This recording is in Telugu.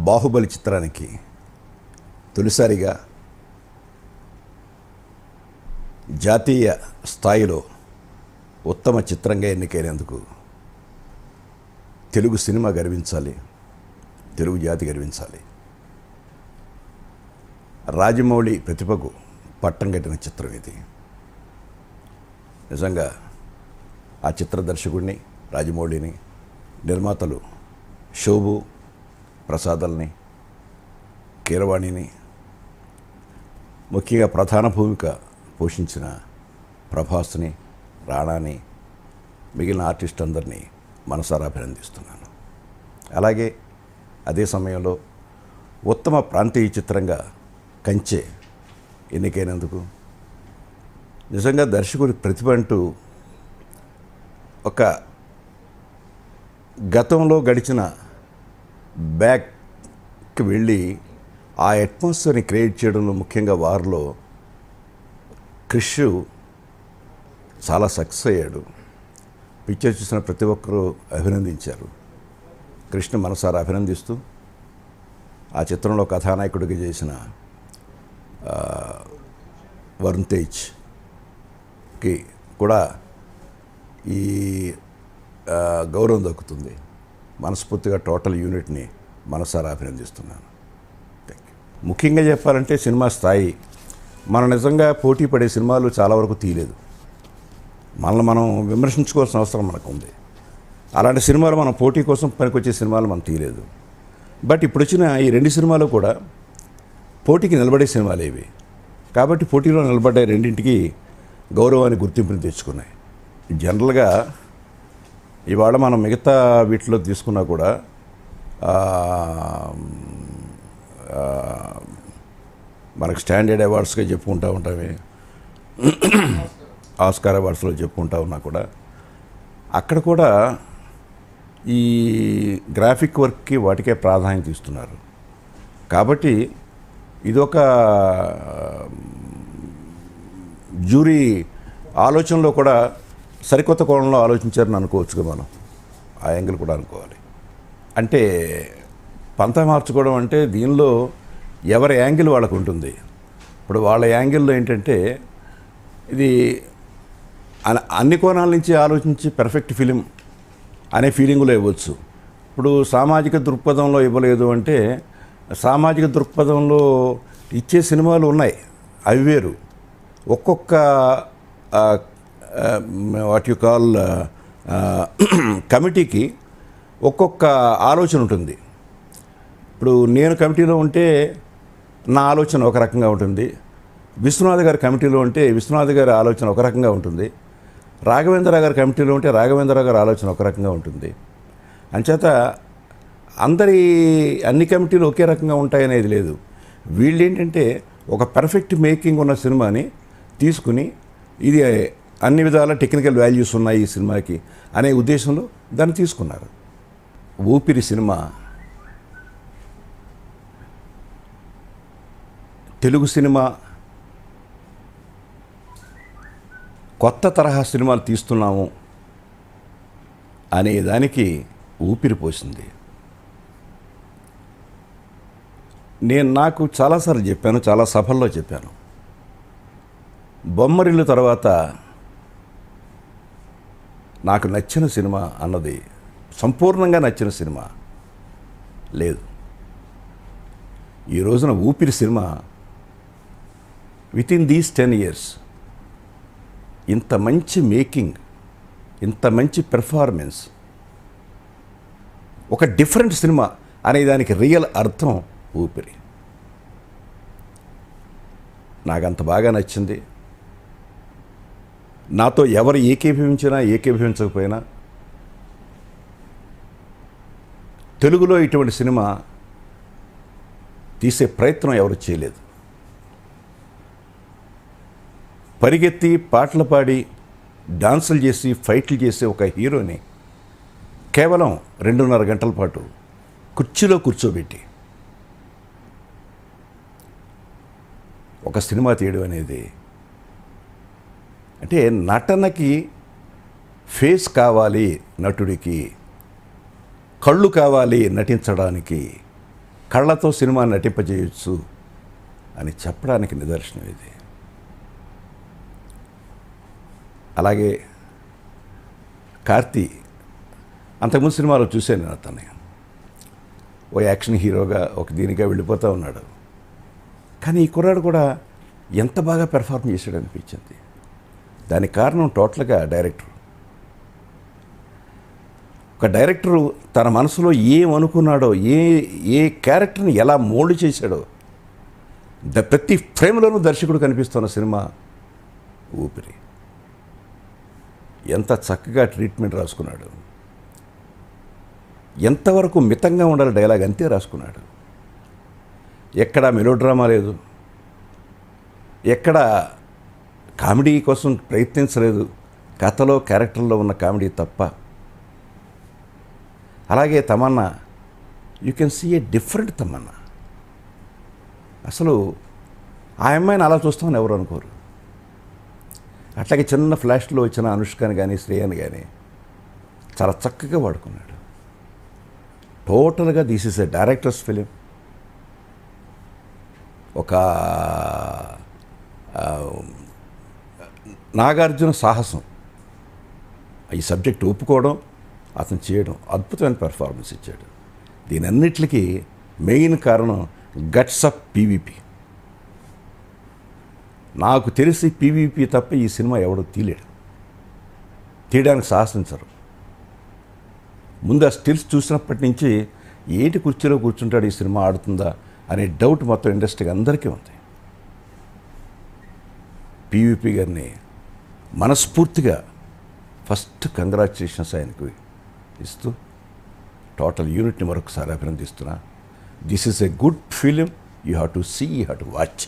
బాహుబలి చిత్రానికి తొలిసారిగా జాతీయ స్థాయిలో ఉత్తమ చిత్రంగా ఎన్నికైనందుకు తెలుగు సినిమా గర్వించాలి, తెలుగు జాతి గర్వించాలి. రాజమౌళి ప్రతిభకు పట్టం కట్టిన చిత్రం ఇది. నిజంగా ఆ చిత్ర దర్శకుడిని, రాజమౌళిని, నిర్మాతలు శోభు ప్రసాదల్ని, కీరవాణిని, ముఖ్యంగా ప్రధాన భూమిక పోషించిన ప్రభాస్ని, రాణాని, మిగిలిన ఆర్టిస్ట్ అందరినీ మనసారా అభినందిస్తున్నాను. అలాగే అదే సమయంలో ఉత్తమ ప్రాంతీయ చిత్రంగా కంచె ఎన్నికైనందుకు నిజంగా దర్శకుడి ప్రతిభ అంటూ ఒక గతంలో గడిచిన బ్యాక్కి వెళ్ళి ఆ అట్మాస్ఫియర్ని క్రియేట్ చేయడంలో ముఖ్యంగా వారిలో క్రిష్ చాలా సక్సెస్ అయ్యాడు. పిక్చర్ చూసిన ప్రతి ఒక్కరూ అభినందించారు. కృష్ణ మనసారా అభినందిస్తూ ఆ చిత్రంలో కథానాయకుడిగా చేసిన వరుణ్ తేజ్కి కూడా ఈ గౌరవం దక్కుతుంది. మనస్ఫూర్తిగా టోటల్ యూనిట్ని మనసారా అభినందిస్తున్నాను. ముఖ్యంగా చెప్పాలంటే సినిమా స్థాయి మనం నిజంగా పోటీ పడే సినిమాలు చాలా వరకు తీయలేదు. మనల్ని మనం విమర్శించుకోవాల్సిన అవసరం మనకు ఉంది. అలాంటి సినిమాలు మనం పోటీ కోసం పనికొచ్చే సినిమాలు మనం తీయలేదు. బట్ ఇప్పుడు వచ్చిన ఈ రెండు సినిమాలు కూడా పోటీకి నిలబడే సినిమాలు ఇవి. కాబట్టి పోటీలో నిలబడ్డ రెండింటికి గౌరవాన్ని, గుర్తింపుని తెచ్చుకున్నాయి. జనరల్గా ఇవాళ మనం మిగతా వీటిలో తీసుకున్నా కూడా మనకు స్టాండర్డ్ అవార్డ్స్గా చెప్పుకుంటూ ఉంటామే, ఆస్కార్ అవార్డ్స్లో చెప్పుకుంటా ఉన్నా కూడా అక్కడ కూడా ఈ గ్రాఫిక్ వర్క్కి వాటికే ప్రాధాన్యత ఇస్తున్నారు. కాబట్టి ఇదొక జ్యూరీ ఆలోచనలో కూడా సరికొత్త కోణంలో ఆలోచించారని అనుకోవచ్చుగా మనం. ఆ యాంగిల్ కూడా అనుకోవాలి. అంటే పంత మార్చుకోవడం అంటే దీనిలో ఎవరి యాంగిల్ వాళ్ళకు ఉంటుంది. ఇప్పుడు వాళ్ళ యాంగిల్లో ఏంటంటే ఇది అన్ని కోణాల నుంచి ఆలోచించి పర్ఫెక్ట్ ఫిలిం అనే ఫీలింగ్లో ఇవ్వచ్చు. ఇప్పుడు సామాజిక దృక్పథంలో ఇవ్వలేదు అంటే సామాజిక దృక్పథంలో ఇచ్చే సినిమాలు ఉన్నాయి, అవి వేరు. ఒక్కొక్క వాట్ యు కాల్ కమిటీకి ఒక్కొక్క ఆలోచన ఉంటుంది. ఇప్పుడు నేను కమిటీలో ఉంటే నా ఆలోచన ఒక రకంగా ఉంటుంది, విశ్వనాథ్ గారి కమిటీలో ఉంటే విశ్వనాథ్ గారి ఆలోచన ఒక రకంగా ఉంటుంది, రాఘవేంద్ర గారి కమిటీలో ఉంటే రాఘవేంద్ర గారి ఆలోచన ఒక రకంగా ఉంటుంది. అంచేత అన్ని కమిటీలు ఒకే రకంగా ఉంటాయనేది లేదు. వీళ్ళు ఏంటంటే ఒక పర్ఫెక్ట్ మేకింగ్ ఉన్న సినిమాని తీసుకుని ఇది అన్ని విధాల టెక్నికల్ వాల్యూస్ ఉన్నాయి ఈ సినిమాకి అనే ఉద్దేశంలో దాన్ని తీసుకున్నారు. ఊపిరి సినిమా తెలుగు సినిమా కొత్త తరహా సినిమాలు తీస్తున్నాము అనే దానికి ఊపిరి పోసింది. నాకు చాలాసార్లు చెప్పాను, చాలా సభల్లో చెప్పాను, బొమ్మరిల్లు తర్వాత నాకు నచ్చిన సినిమా అన్నది, సంపూర్ణంగా నచ్చిన సినిమా లేదు. ఈ రోజున ఊపిరి సినిమా వితిన్ దీస్ 10 years ఇంత మంచి మేకింగ్, ఇంత మంచి పెర్ఫార్మెన్స్, ఒక డిఫరెంట్ సినిమా అనే దానికి రియల్ అర్థం ఊపిరి. నాకంత బాగా నచ్చింది. నాతో ఎవరు ఏకీభవించినా ఏకీభవించకపోయినా తెలుగులో ఇటువంటి సినిమా తీసే ప్రయత్నం ఎవరు చేయలేదు. పరిగెత్తి పాటలు పాడి డాన్సులు చేసి ఫైట్లు చేసే ఒక హీరోని కేవలం 2.5 గంటల పాటు కుర్చీలో కూర్చోబెట్టి ఒక సినిమా తీయడం అనేది, అంటే నటనకి ఫేస్ కావాలి నటుడికి, కళ్ళు కావాలి నటించడానికి, కళ్ళతో సినిమా నటింపజేయచ్చు అని చెప్పడానికి నిదర్శనం ఇది. అలాగే కార్తీ అంతకుముందు సినిమాలో చూశాను నేను అతన్ని, ఓ యాక్షన్ హీరోగా ఒక దీనిగా వెళ్ళిపోతూ ఉన్నాడు. కానీ ఈ కుర్రాడు కూడా ఎంత బాగా పెర్ఫార్మ్ చేశాడు అనిపించింది. దానికి కారణం టోటల్గా డైరెక్టర్. ఒక డైరెక్టరు తన మనసులో ఏమనుకున్నాడో, ఏ క్యారెక్టర్ని ఎలా మోల్డ్ చేశాడో ప్రతి ఫ్రేమ్లోనూ దర్శకుడు కనిపిస్తున్న సినిమా ఊపిరి. ఎంత చక్కగా ట్రీట్మెంట్ రాసుకున్నాడు, ఎంతవరకు మితంగా ఉండాలి డైలాగ్ అంతే రాసుకున్నాడు. ఎక్కడా మెలోడ్రామా లేదు, ఎక్కడ కామెడీ కోసం ప్రయత్నించలేదు, కథలో క్యారెక్టర్లో ఉన్న కామెడీ తప్ప. అలాగే Tamannaah, you can see a different Tamannaah. అసలు ఆ అమ్మాయిని అలా చూస్తామని ఎవరు అనుకోరు. అట్లాగే చిన్న ఫ్లాష్లో వచ్చిన అనుష్కని కానీ శ్రేయని కానీ చాలా చక్కగా వాడుకున్నాడు. టోటల్గా this is a directors film. ఒక నాగార్జున సాహసం, ఈ సబ్జెక్ట్ ఒప్పుకోవడం, అతను చేయడం, అద్భుతమైన పెర్ఫార్మెన్స్ ఇచ్చాడు. దీని అన్నిటికీ మెయిన్ కారణం గట్స్ ఆఫ్ పీవీపీ. నాకు తెలిసి పీవీపీ తప్ప ఈ సినిమా ఎవడో తీయడానికి సాహసించరు. ముందు ఆ స్టిల్స్ చూసినప్పటి నుంచి ఏంటి కుర్చీలో కూర్చుంటాడు, ఈ సినిమా ఆడుతుందా అనే డౌట్ మొత్తం ఇండస్ట్రీకి అందరికీ ఉంది. పీవీపీ గారిని మనస్ఫూర్తిగా ఫస్ట్ కంగ్రాచులేషన్స్ ఆయనకు ఇస్తూ టోటల్ యూనిట్ని మరొకసారి అభినందిస్తున్నా. This is a good film, you have to see, you have to watch.